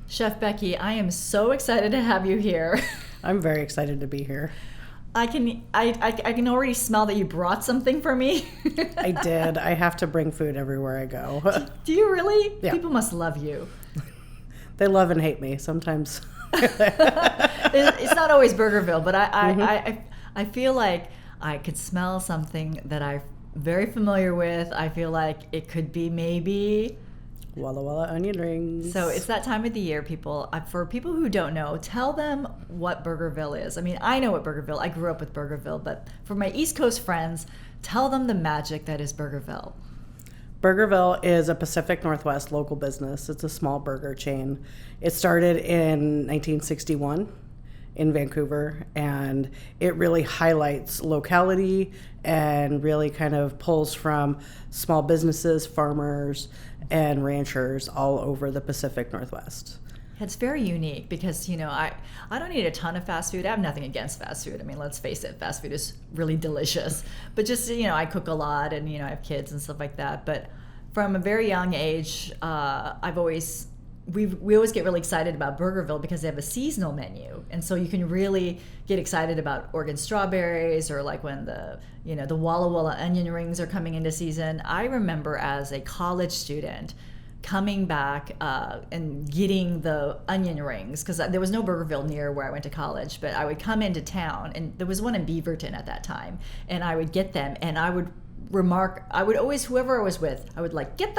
Chef Becky, I am so excited to have you here. I'm very excited to be here. I can already smell that you brought something for me. I did. I have to bring food everywhere I go. Do you really? Yeah. People must love you. They love and hate me sometimes. It's not always Burgerville, but I feel like I could smell something that I'm very familiar with. I feel like it could be maybe Walla Walla onion rings. So it's that time of the year, people. For people who don't know, tell them what Burgerville is. I mean, I know what Burgerville. I grew up with Burgerville, but for my East Coast friends, tell them the magic that is Burgerville. Burgerville is a Pacific Northwest local business. It's a small burger chain. It started in 1961 in Vancouver, and it really highlights locality and really kind of pulls from small businesses, farmers, and ranchers all over the Pacific Northwest. It's very unique because, I don't eat a ton of fast food. I have nothing against fast food. I mean, let's face it, fast food is really delicious. But just, I cook a lot and, I have kids and stuff like that. But from a very young age, we always get really excited about Burgerville because they have a seasonal menu. And so you can really get excited about Oregon strawberries or like when the Walla Walla onion rings are coming into season. I remember as a college student coming back and getting the onion rings because there was no Burgerville near where I went to college, but I would come into town and there was one in Beaverton at that time, and I would get them and I would always, whoever I was with, I would like, get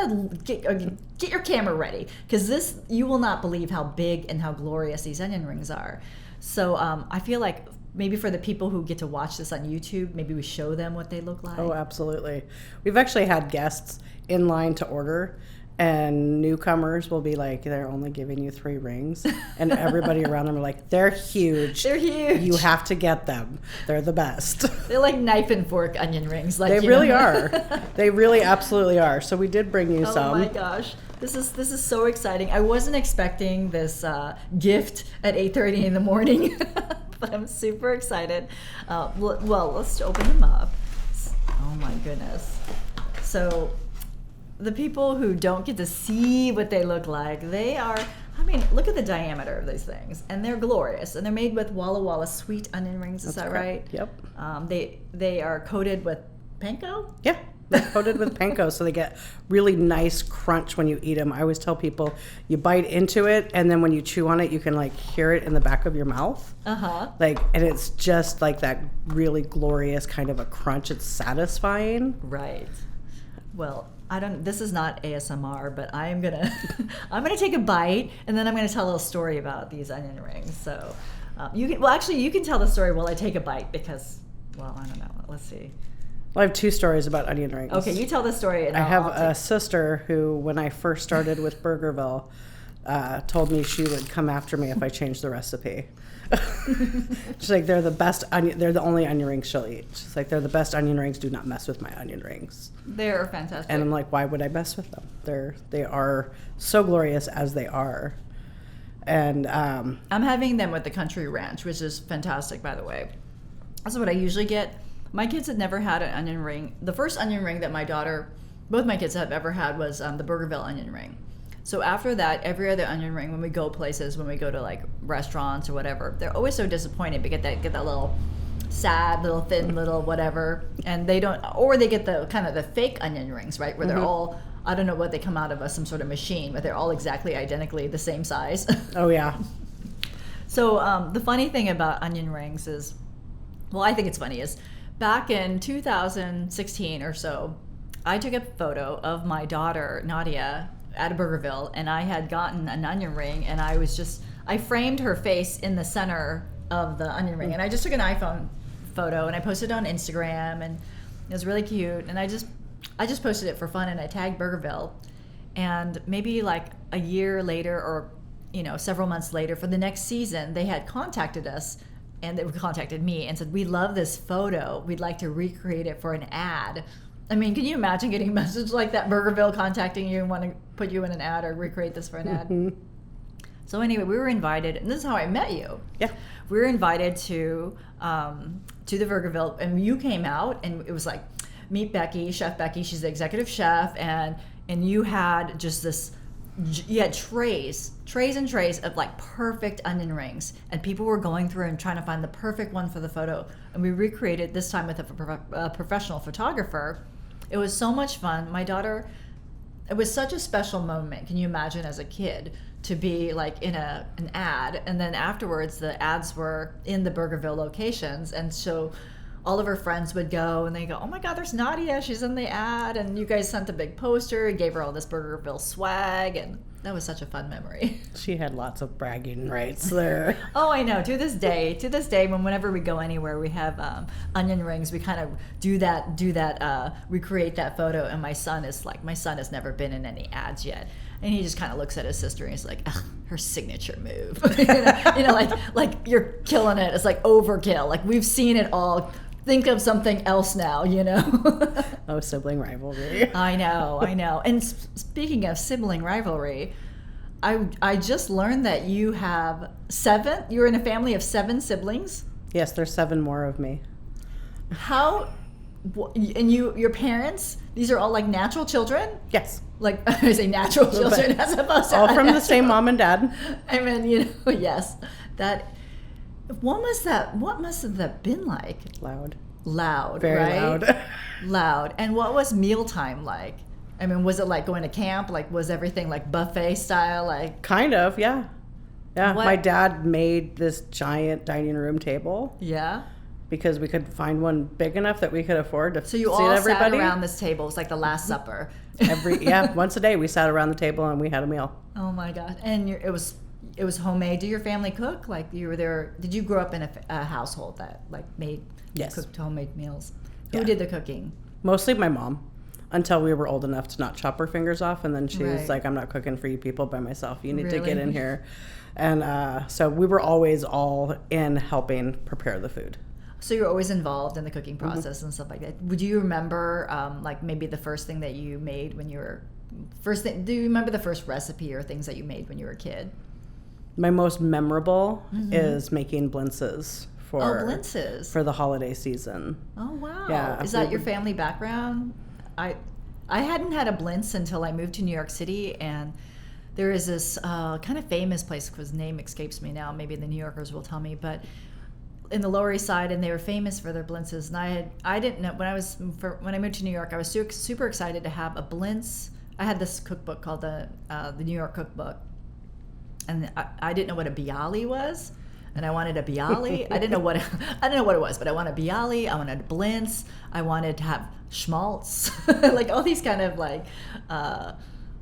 your camera ready because you will not believe how big and how glorious these onion rings are. So I feel like maybe for the people who get to watch this on YouTube, maybe we show them what they look like. Oh, absolutely. We've actually had guests in line to order, and newcomers will be like, they're only giving you 3 rings. And everybody around them are like, they're huge. They're huge. You have to get them. They're the best. They're like knife and fork onion rings. They really are. They really absolutely are. So we did bring you some. Oh my gosh. This is so exciting. I wasn't expecting this gift at 8:30 in the morning, but I'm super excited. Well, let's open them up. Oh my goodness. So the people who don't get to see what they look like, look at the diameter of these things, and they're glorious, and they're made with Walla Walla sweet onion rings. Is that right? Yep. They are coated with panko? Yeah, they're coated with panko, so they get really nice crunch when you eat them. I always tell people, you bite into it, and then when you chew on it, you can like hear it in the back of your mouth. And it's just like that really glorious kind of a crunch. It's satisfying. Right. Well, this is not ASMR, but I'm gonna take a bite, and then I'm gonna tell a little story about these onion rings. So you can tell the story while I take a bite because, well, I don't know. Let's see. Well, I have 2 stories about onion rings. Okay, you tell the story. And I have a sister who, when I first started with Burgerville, told me she would come after me if I changed the recipe. She's like, they're the best onion. They're the only onion rings she'll eat. She's like, they're the best onion rings. Do not mess with my onion rings. They're fantastic. And I'm like, why would I mess with them? They are so glorious as they are. And I'm having them with the Country Ranch, which is fantastic, by the way. That's what I usually get. My kids had never had an onion ring. The first onion ring that both my kids have ever had was the Burgerville onion ring. So after that, every other onion ring, when we go places, when we go to like restaurants or whatever, they're always so disappointed. They get that little sad, little thin, little whatever, and they don't, or they get the kind of the fake onion rings, right, where they're all, I don't know what they come out of some sort of machine, but they're all exactly identically the same size. Oh yeah. So the funny thing about onion rings is, well, I think it's funny, is back in 2016 or so, I took a photo of my daughter Nadia at a Burgerville, and I had gotten an onion ring, and I framed her face in the center of the onion ring, and I just took an iPhone photo and I posted it on Instagram, and it was really cute, and I just posted it for fun, and I tagged Burgerville, and maybe like a year later or several months later for the next season, they had contacted us, and they contacted me and said, we love this photo, we'd like to recreate it for an ad. I mean, can you imagine getting a message like that, Burgerville contacting you and want to put you in an ad or recreate this for an ad? So anyway, we were invited, and this is how I met you. Yeah. We were invited to the Burgerville, and you came out, and it was like, meet Becky, Chef Becky. She's the executive chef, and you had just this you had trays and trays of like perfect onion rings, and people were going through and trying to find the perfect one for the photo. And we recreated this time with a professional photographer. It was so much fun. My daughter, it was such a special moment. Can you imagine as a kid to be like in an ad, and then afterwards the ads were in the Burgerville locations, and so all of her friends would go and they go, oh my God, there's Nadia, she's in the ad, and you guys sent a big poster and gave her all this Burgerville swag, and that was such a fun memory. She had lots of bragging rights there. Oh, I know. To this day, whenever we go anywhere, we have onion rings. We kind of do that, recreate that photo. And my son has never been in any ads yet, and he just kind of looks at his sister and he's like, ugh, her signature move. like you're killing it. It's like overkill. Like we've seen it all. Think of something else now, Oh, sibling rivalry. I know. And speaking of sibling rivalry, I just learned that you have 7. You're in a family of 7 siblings. Yes, there's 7 more of me. How? And your parents? These are all like natural children? Yes. Like I say, natural children as opposed to all from the same mom and dad. I mean, yes. What must have that been like? Loud, Very right? loud. Loud. And what was mealtime like? I mean, was it like going to camp? Like, was everything like buffet style? Like, kind of, yeah. Yeah, What? my dad made this giant dining room table yeah. because we could find one big enough that we could afford to So you seat all everybody. sat around this table. It's like the Last Supper. Once a day we sat around the table and we had a meal. Oh my gosh! And it was homemade. Did your family cook? Like you were there? Did you grow up in a household that like cooked homemade meals? Who did the cooking? Mostly my mom, until we were old enough to not chop her fingers off, and then she was Right. like, "I'm not cooking for you people by myself. You need to get Really? in here." And so we were always all in helping prepare the food. So you're always involved in the cooking process and stuff like that. Would you remember like maybe the first thing that you made when you were do you remember the first recipe or things that you made when you were a kid? My most memorable is making blintzes Blintzes. for the holiday season. Oh wow! Yeah, Is that your family background? I hadn't had a blintz until I moved to New York City, and there is this kind of famous place whose name escapes me now. Maybe the New Yorkers will tell me, but in the Lower East Side, and they were famous for their blintzes. And I didn't know when I moved to New York, I was super excited to have a blintz. I had this cookbook called the New York Cookbook, and I didn't know what a bialy was. And I wanted a bialy. I didn't know what it was, but I wanted a bialy. I wanted a blintz. I wanted to have schmaltz, like all these kind of like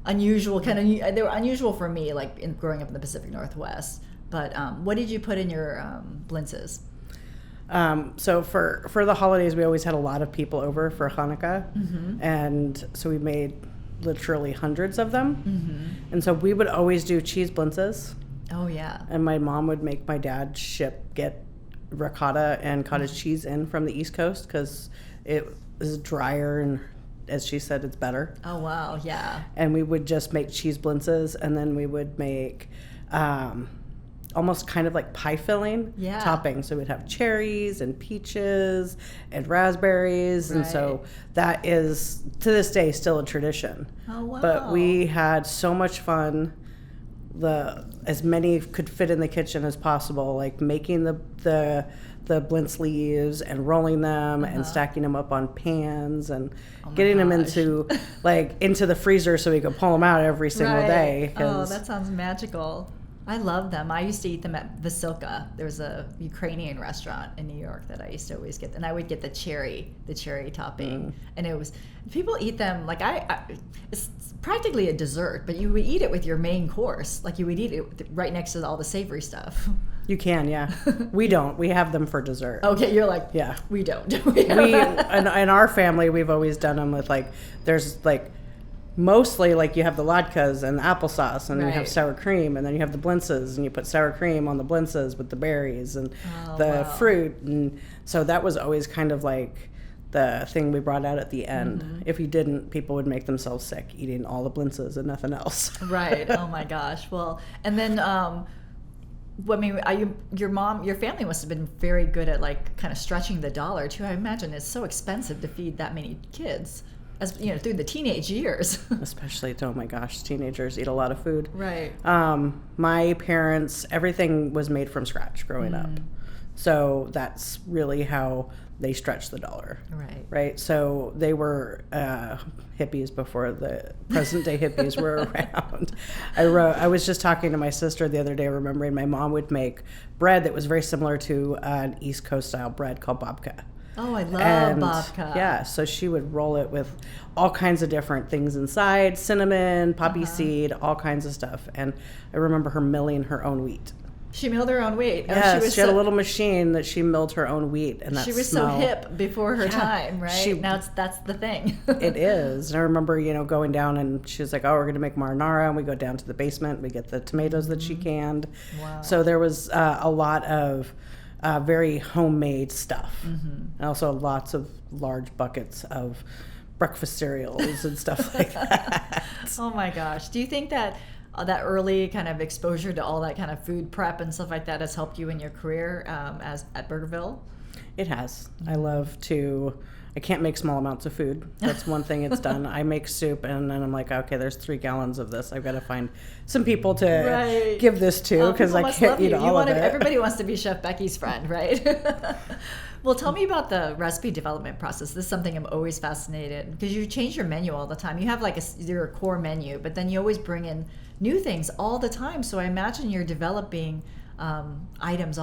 unusual they were unusual for me, like growing up in the Pacific Northwest. But what did you put in your blintzes? So for the holidays, we always had a lot of people over for Hanukkah, and so we made literally hundreds of them. And so we would always do cheese blintzes. Oh yeah. And my mom would make my dad get ricotta and cottage cheese in from the East Coast because it is drier and, as she said, it's better. Oh wow, yeah. And we would just make cheese blintzes, and then we would make almost kind of like pie filling toppings. So we'd have cherries and peaches and raspberries, and so that is to this day still a tradition. Oh wow. But we had so much fun. As many could fit in the kitchen as possible, like making the blintz leaves and rolling them and stacking them up on pans and getting them into the freezer so we could pull them out every single day. Oh, that sounds magical. I love them. I used to eat them at Vasilka. There was a Ukrainian restaurant in New York that I used to always get, and I would get the cherry topping, and it was people eat them like it's practically a dessert, but you would eat it with your main course, like you would eat it right next to all the savory stuff. You can, yeah. We don't. We have them for dessert. Okay, you're like, yeah. We don't. In our family, we've always done them with there's mostly you have the latkes and the applesauce, and then you have sour cream, and then you have the blintzes, and you put sour cream on the blintzes with the berries and fruit. And so that was always kind of like the thing we brought out at the end. If you didn't, people would make themselves sick eating all the blintzes and nothing else. Right. Oh my gosh. Well, and then your family must have been very good at kind of stretching the dollar too. I imagine it's so expensive to feed that many kids. as you know, through the teenage years. Especially, oh my gosh, teenagers eat a lot of food. Right. My parents, everything was made from scratch growing up. So that's really how they stretched the dollar. Right. Right. So they were hippies before the present day hippies were around. I was just talking to my sister the other day, remembering my mom would make bread that was very similar to an East Coast style bread called babka. Oh, I love babka. Yeah, so she would roll it with all kinds of different things inside, cinnamon, poppy seed, all kinds of stuff. And I remember her milling her own wheat. She milled her own wheat. Yes, she had a little machine that she milled her own wheat. And that she was smell, so hip before her time, right? Now that's the thing. It is. And I remember, going down and she was like, oh, we're going to make marinara. And we go down to the basement. We get the tomatoes that she canned. Wow. So there was a lot of very homemade stuff. And also lots of large buckets of breakfast cereals and stuff like that. Oh my gosh. Do you think that that early kind of exposure to all that kind of food prep and stuff like that has helped you in your career as at Burgerville? It has. I can't make small amounts of food. That's one thing it's done. I make soup and then I'm like, okay, there's 3 gallons of this. I've got to find some people to give this to because I can't eat all of it. Everybody wants to be Chef Becky's friend, right? Well, tell me about the recipe development process. This is something I'm always fascinated because you change your menu all the time. You have like your core menu, but then you always bring in new things all the time. So I imagine you're developing items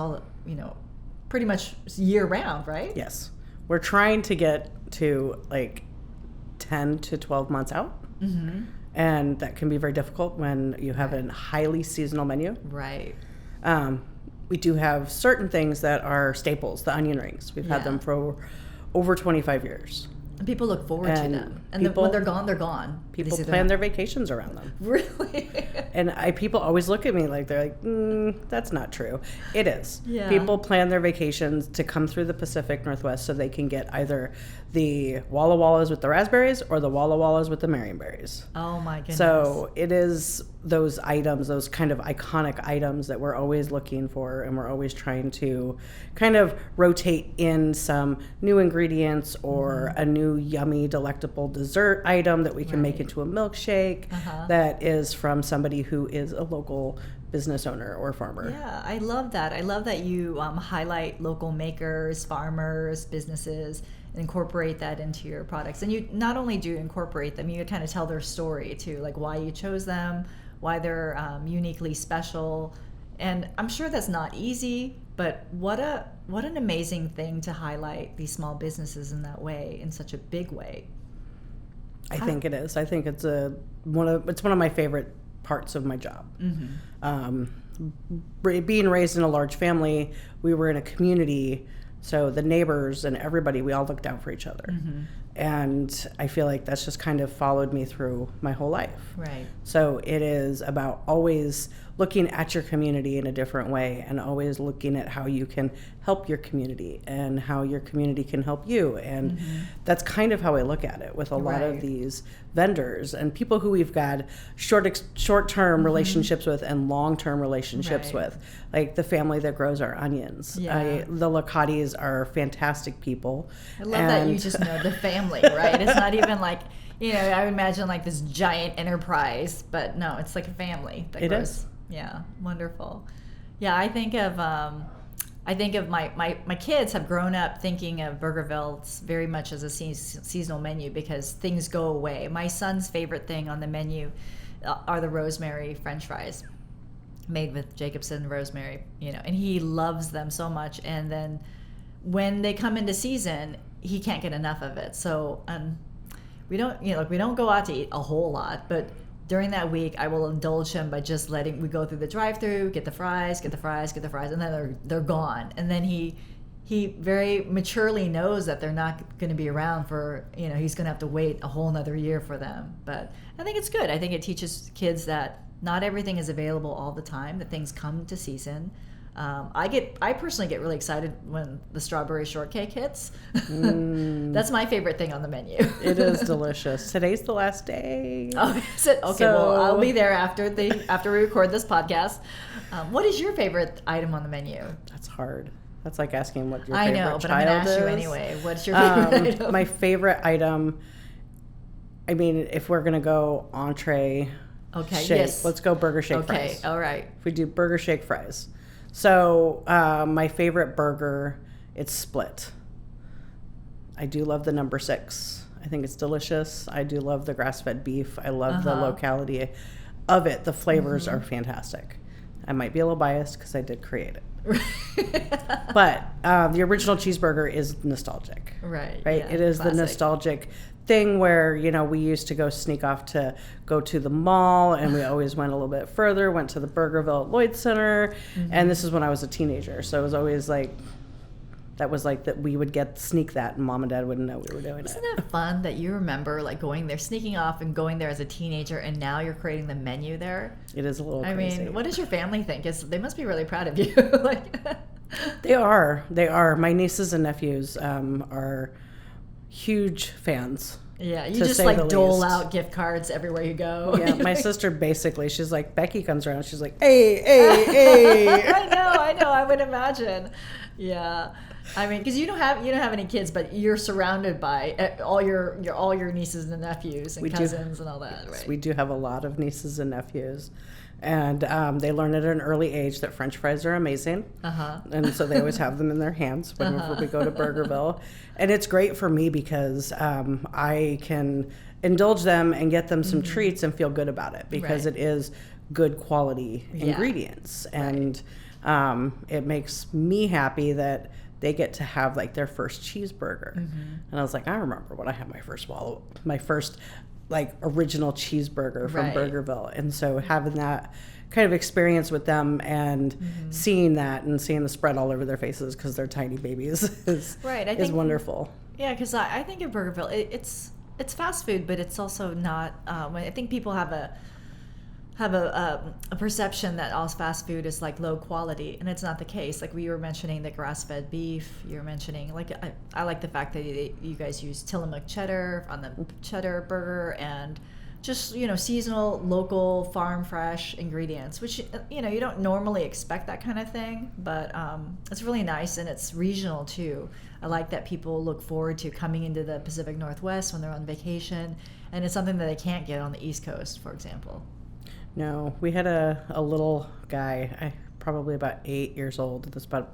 pretty much year round, right? Yes. We're trying to get to like 10 to 12 months out. And that can be very difficult when you have a highly seasonal menu. Right. We do have certain things that are staples, the onion rings. We've had them for over 25 years. And people look forward to them. And when they're gone, they're gone. People plan their vacations around them. Really? And people always look at me like they're like, that's not true. It is. Yeah. People plan their vacations to come through the Pacific Northwest so they can get either the Walla Wallas with the raspberries or the Walla Wallas with the marionberries. Oh my goodness. So it is those items, those kind of iconic items that we're always looking for, and we're always trying to kind of rotate in some new ingredients or a new yummy, delectable dessert item that we can make into a milkshake that is from somebody who is a local business owner or farmer. Yeah, I love that. I love that you highlight local makers, farmers, businesses, and incorporate that into your products. And you not only do incorporate them, you kind of tell their story too, like why you chose them, why they're uniquely special. And I'm sure that's not easy, but what an amazing thing to highlight these small businesses in that way, in such a big way. I think it is. I think it's one of my favorite parts of my job. Being raised in a large family, we were in a community, so the neighbors and everybody, we all looked out for each other. And I feel like that's just kind of followed me through my whole life. Right. So it is about always looking at your community in a different way and always looking at how you can help your community and how your community can help you. And that's kind of how I look at it with a lot of these vendors and people who we've got short-term relationships with and long-term relationships with, like the family that grows our onions. The Lacatis are fantastic people. I love that you just know the family, right? It's not even like, I would imagine like this giant enterprise, but no, it's like a family that grows. It is. Yeah, wonderful. Yeah, I think of my kids have grown up thinking of Burgerville very much as a seasonal menu because things go away. My son's favorite thing on the menu are the rosemary French fries made with Jacobson rosemary, and he loves them so much. And then when they come into season, he can't get enough of it. So we don't go out to eat a whole lot, but during that week, I will indulge him by just we go through the drive-through, get the fries, and then they're gone. And then he very maturely knows that they're not going to be around for, he's going to have to wait a whole nother year for them. But I think it's good. I think it teaches kids that not everything is available all the time, that things come to season. I personally get really excited when the strawberry shortcake hits. That's my favorite thing on the menu. It is delicious. Today's the last day. Oh, is it? Okay, well, I'll be there after we record this podcast. What is your favorite item on the menu? That's hard. That's like asking what your favorite child is. I know, but I'm going to ask you anyway. What's your favorite item? My favorite item I mean, if we're going to go entree Okay, shake, yes. let's go burger shake Okay, fries. all right. If we do burger shake fries. So my favorite burger, it's split. I do love the number 6. I think it's delicious. I do love the grass-fed beef. I love the locality of it. The flavors are fantastic. I might be a little biased because I did create it. But the original cheeseburger is nostalgic. Right. Right? Yeah, It is classic. the nostalgic thing where, you know, we used to go sneak off to go to the mall, and we always went a little bit further, went to the Burgerville at Lloyd Center. And this is when I was a teenager. So it was always like, that was like that we would sneak that, and mom and dad wouldn't know we were doing Isn't it. that fun that you remember like going there, sneaking off and going there as a teenager, and now you're creating the menu there? It is a little I crazy. mean, what does your family think? They must be really proud of you. Like, They are. My nieces and nephews are huge fans. yeah, you To just say like the dole least. out gift cards everywhere you go. Yeah, my sister basically, she's like, Becky comes around, she's like, hey, hey, hey. I know. I would imagine. Yeah, I mean, because you don't have any kids, but you're surrounded by all your nieces and nephews and cousins and all that, right? We do have a lot of nieces and nephews, and they learn at an early age that French fries are amazing. And so they always have them in their hands whenever we go to Burgerville, and it's great for me because I can indulge them and get them some treats and feel good about it because Right. it is good quality Yeah. ingredients, and it makes me happy that they get to have like their first cheeseburger. And I was like, I remember when I had my first like original cheeseburger from Right. Burgerville. And so having that kind of experience with them and seeing that and seeing the spread all over their faces because they're tiny babies is Right, I is think- wonderful. Yeah, because I think in Burgerville, it's fast food, but it's also not. I think people have a perception that all fast food is like low quality, and it's not the case. Like we were mentioning the grass-fed beef. You were mentioning like I like the fact that you guys use Tillamook cheddar on the cheddar burger and just seasonal, local, farm fresh ingredients, which you don't normally expect that kind of thing, but it's really nice and it's regional too. I like that people look forward to coming into the Pacific Northwest when they're on vacation, and it's something that they can't get on the East Coast, for example. No, we had a little guy, probably about 8 years old. That's about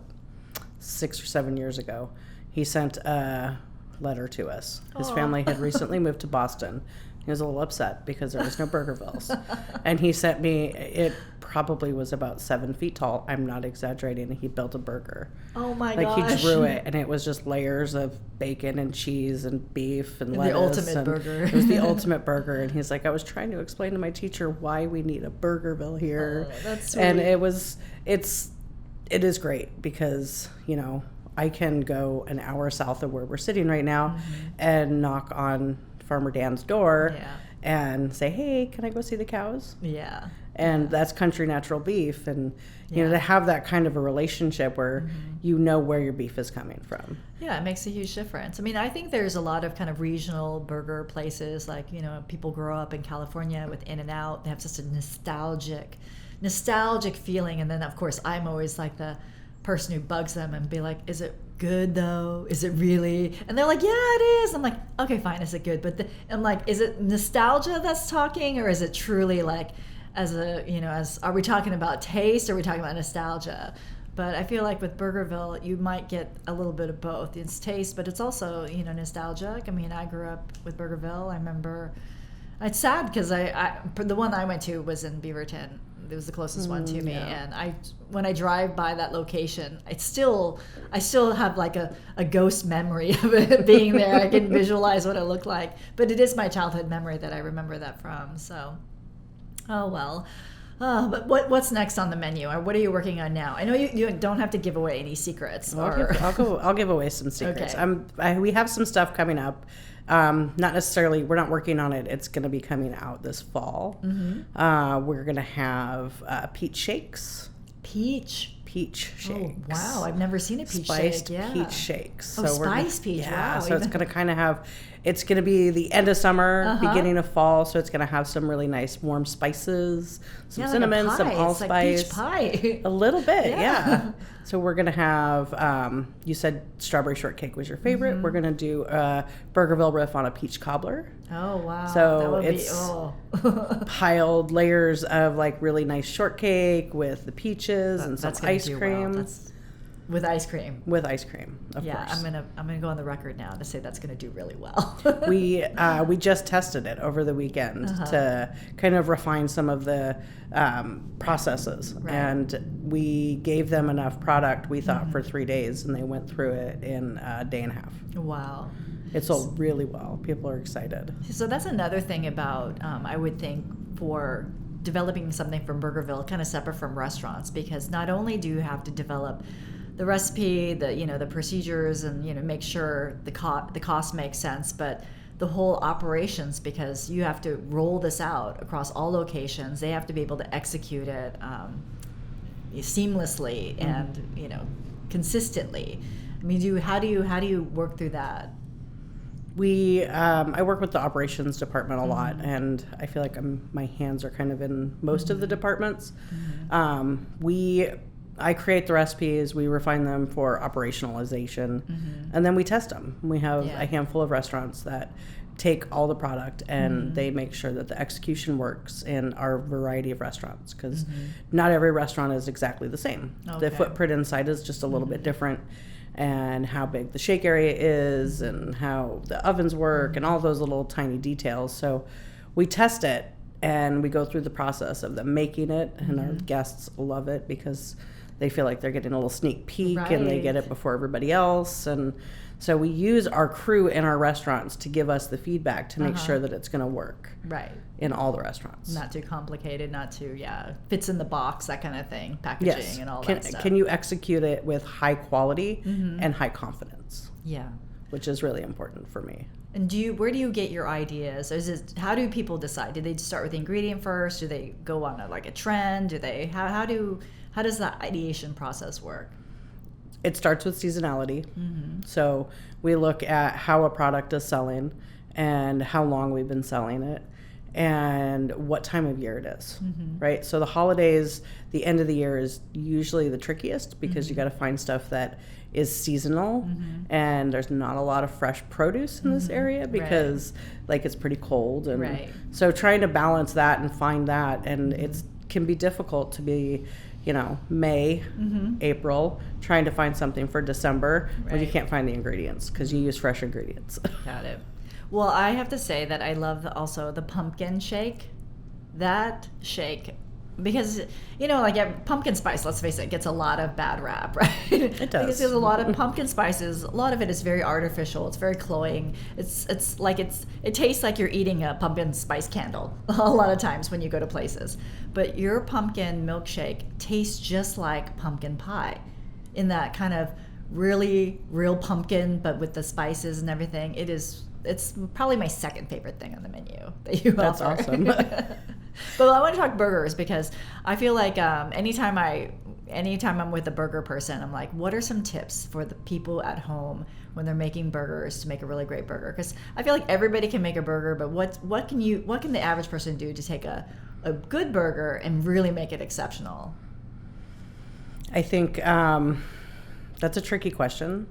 6 or 7 years ago. He sent a letter to us. His family had recently moved to Boston. He was a little upset because there was no Burgervilles. And he sent me, it probably was about 7 feet tall. I'm not exaggerating. He built a burger. Oh my Like gosh. he drew it, and it was just layers of bacon and cheese and beef and lettuce. The ultimate and burger. It was the ultimate burger. And he's like, I was trying to explain to my teacher why we need a Burgerville here. Oh, that's sweet. And it is great because, I can go an hour south of where we're sitting right now and knock on Farmer Dan's door and say, hey, can I go see the cows? Yeah. And that's country natural beef. And, to have that kind of a relationship where you know where your beef is coming from. Yeah, it makes a huge difference. I mean, I think there's a lot of kind of regional burger places, like, people grow up in California with In-N-Out. They have such a nostalgic feeling. And then, of course, I'm always like the person who bugs them and be like, is it good though? Is it really? And they're like, yeah, it is. I'm like, okay, fine, is it good? But I'm like, is it nostalgia that's talking, or is it truly like are we talking about taste, or are we talking about nostalgia? But I feel like with Burgerville, you might get a little bit of both. It's taste, but it's also, nostalgic. I mean, I grew up with Burgerville. I remember, it's sad because the one I went to was in Beaverton. It was the closest one to me, and when I drive by that location, I still have like a ghost memory of it being there. I can visualize what it looked like, but it is my childhood memory that I remember that from. So, oh well. But what's next on the menu, or what are you working on now? I know you don't have to give away any secrets. I'll give away some secrets. Okay. We have some stuff coming up. Not necessarily, we're not working on it. It's going to be coming out this fall. We're going to have peach shakes. Peach shakes. Oh, wow. I've never seen a peach Spiced shake. Yeah. peach shakes. Oh, spiced peach. Yeah, Wow. so it's going to kind of have, it's going to be the end of summer, beginning of fall. So it's going to have some really nice warm spices, some cinnamon, some allspice. It's like peach pie. A little bit, yeah. So we're going to have, you said strawberry shortcake was your favorite. We're going to do a Burgerville riff on a peach cobbler. Oh, wow. So that would it's piled layers of like really nice shortcake with the peaches and some ice cream. Well. With ice cream. With ice cream, of course. Yeah, I'm gonna go on the record now to say that's gonna do really well. We just tested it over the weekend to kind of refine some of the processes, Right. and we gave them enough product, we thought, for 3 days, and they went through it in a day and a half. Wow. It sold really well. People are excited. So that's another thing about, I would think, for developing something from Burgerville, kind of separate from restaurants, because not only do you have to develop the recipe, the procedures, and make sure the cost makes sense, but the whole operations, because you have to roll this out across all locations. They have to be able to execute it seamlessly and consistently. I mean, how do you work through that? I work with the operations department a lot, and I feel like my hands are kind of in most of the departments. I create the recipes, we refine them for operationalization, and then we test them. We have a handful of restaurants that take all the product and they make sure that the execution works in our variety of restaurants, because not every restaurant is exactly the same. Okay. The footprint inside is just a little bit different, and how big the shake area is and how the ovens work and all those little tiny details. So we test it and we go through the process of them making it, and our guests love it because they feel like they're getting a little sneak peek, and they get it before everybody else. And so we use our crew in our restaurants to give us the feedback to make sure that it's going to work in all the restaurants. Not too complicated, not too, fits in the box, that kind of thing, packaging and all that stuff. Can you execute it with high quality and high confidence? Yeah. Which is really important for me. And where do you get your ideas? How do people decide? Do they start with the ingredient first? Do they go on a trend? How does that ideation process work? It starts with seasonality. So we look at how a product is selling and how long we've been selling it and what time of year it is, right? So the holidays, the end of the year is usually the trickiest, because you got to find stuff that is seasonal, and there's not a lot of fresh produce in this area because it's pretty cold, and so trying to balance that and find that, and it can be difficult to be May, April, trying to find something for December when you can't find the ingredients because you use fresh ingredients. Got it. Well, I have to say that I love also the pumpkin shake. That shake, because pumpkin spice, let's face it, gets a lot of bad rap, right? It does. Because there's a lot of pumpkin spices. A lot of it is very artificial. It's very cloying. It tastes like you're eating a pumpkin spice candle a lot of times when you go to places. But your pumpkin milkshake tastes just like pumpkin pie, in that kind of really real pumpkin, but with the spices and everything. It's probably my second favorite thing on the menu that you That's offer. awesome. But I want to talk burgers, because I feel like anytime I'm with a burger person, I'm like, what are some tips for the people at home when they're making burgers to make a really great burger? Because I feel like everybody can make a burger, but what can the average person do to take a good burger and really make it exceptional? I think that's a tricky question,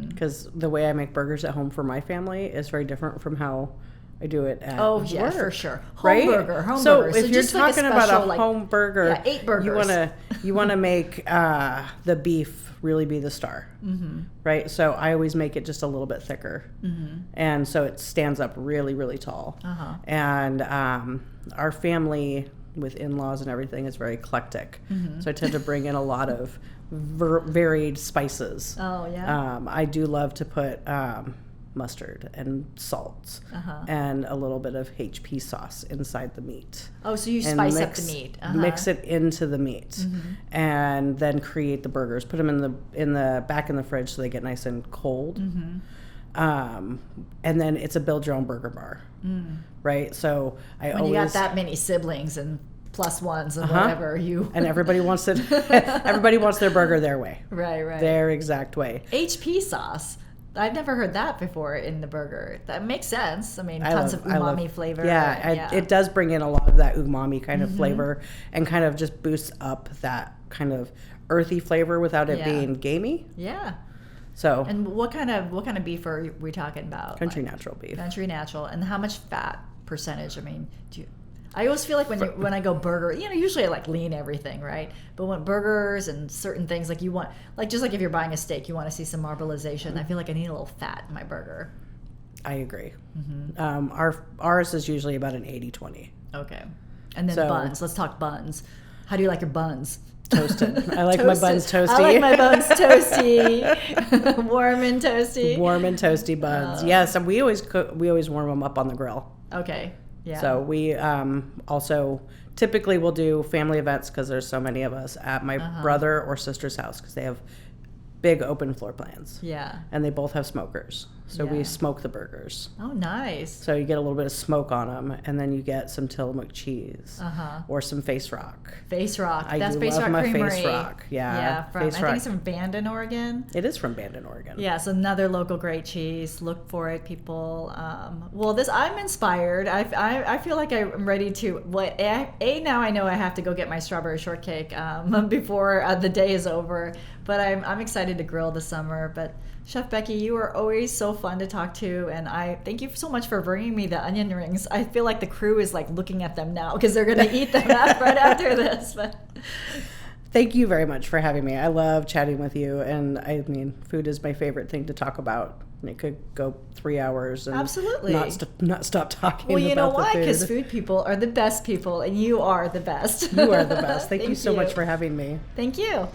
because the way I make burgers at home for my family is very different from how I do it at work, for sure. Home burger. So burger. if you're talking about a home burger, 8 burgers. You wanna make the beef really be the star, right? So I always make it just a little bit thicker, and so it stands up really, really tall. And our family, with in-laws and everything, is very eclectic, so I tend to bring in a lot of varied spices. I do love to put mustard and salt and a little bit of HP sauce inside the meat. Oh, so you spice up the meat. Mix it into the meat, and then create the burgers. Put them in the back in the fridge so they get nice and cold. And then it's a build your own burger bar, right? So you got that many siblings and plus ones and whatever and everybody wants it. Everybody wants their burger their way, right, their exact way. HP sauce. I've never heard that before in the burger. That makes sense. I mean, tons of umami flavor. Yeah, it does bring in a lot of that umami kind of flavor, and kind of just boosts up that kind of earthy flavor without it being gamey. Yeah. So, And what kind of beef are we talking about? country natural beef. Country natural. And how much fat percentage? I mean, I always feel like when I go burger, usually I like lean everything, right? But when burgers and certain things, like you want, like just like if you're buying a steak, you want to see some marbleization. I feel like I need a little fat in my burger. I agree. Ours is usually about an 80-20. Okay. And then buns. Let's talk buns. How do you like your buns? Toasted. I like my buns toasty. I like my buns toasty. Warm and toasty. Warm and toasty buns. Yes, and we always warm them up on the grill. Okay. Yeah. So we also typically will do family events because there's so many of us at my brother or sister's house because they have big open floor plans. Yeah. And they both have smokers. So we smoke the burgers. Oh, nice. So you get a little bit of smoke on them, and then you get some Tillamook cheese or some Face Rock. Face Rock. I That's do Face love Rock my Creamery. Face Rock. Yeah. I think it's from Bandon, Oregon. It is from Bandon, Oregon. Yeah, so another local great cheese. Look for it, people. I'm inspired. I feel like I'm ready to. Now I know I have to go get my strawberry shortcake before the day is over. But I'm excited to grill this summer. But Chef Becky, you are always so fun to talk to, and I thank you so much for bringing me the onion rings. I feel like the crew is like looking at them now because they're going to eat them right after this. But thank you very much for having me. I love chatting with you, and I mean, food is my favorite thing to talk about. It could go 3 hours and absolutely not stop talking. Well, you know about why? Because food. food people are the best people, and you are the best. You are the best. Thank you so you. much for having me. Thank you.